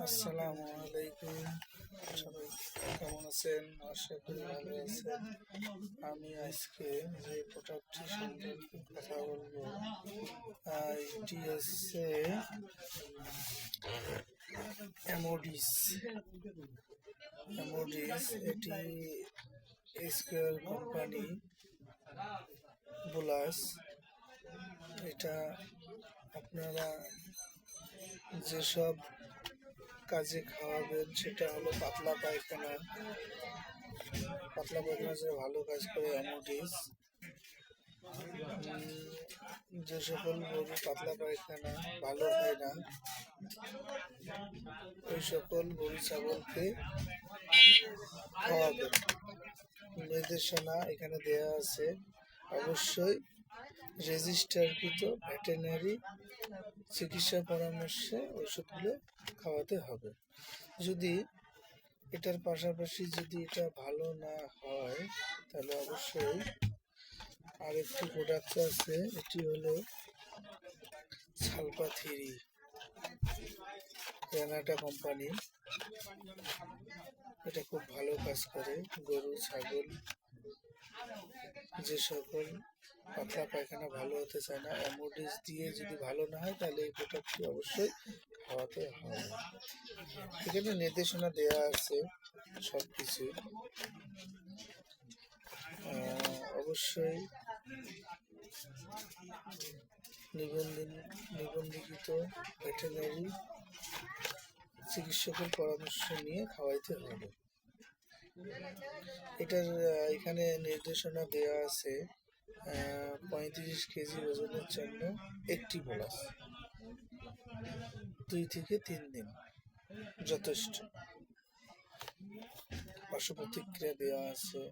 আসসালামু আলাইকুম। সবাই কেমন আছেন? আশা করি ভালো আছেন। আমি আজকে যে প্রোডাক্টটি সম্পর্কে কথা বলবো, এটি হচ্ছে অ্যামোডিস। এটি স্কোয়ার কোম্পানি বুলাস। এটা আপনারা যেসব কাজে খাওয়াবেন সেটা হলো পাতলা পায়খানা যে ভালো কাজ করে অ্যামোডিস। যে সকল গরু পাতলা পায়খানা ভালো হয় না, ওই সকল গরু ছাগলকে খাওয়াবেন। নির্দেশনা এখানে দেওয়া আছে। অবশ্যই রেজিস্টারকৃত ভেটেরিনারি চিকিৎসা পরামর্শে ওষুধগুলো খাওয়াতে হবে। যদি এটার পাশাপাশি যদি এটা ভালো না হয়, তাহলে অবশ্যই আরেকটি প্রোডাক্ট আছে। এটি হলো সালফা থ্রি, কানাডা কোম্পানি। এটা খুব ভালো কাজ করে গরু ছাগল যে সকল পাতলা পায়খানা ভালো হতে চায় না, অ্যামোডিস দিয়ে যদি ভালো না হয়, তাহলে এই প্রোডাক্টটি অবশ্যই খাওয়াতে হবে। এখানে নির্দেশনা দেওয়া আছে সব কিছু। অবশ্যই নিবন্ধিত ভেটেরিনারি চিকিৎসকের পরামর্শ নিয়ে খাওয়াইতে হবে। এটার এখানে নির্দেশনা দেওয়া আছে 35 কেজি ওজনের জন্য একটি বোলাস 2 থেকে 3 দিন যথেষ্ট। পার্শ্ব প্রতিক্রিয়া দেওয়া আছে।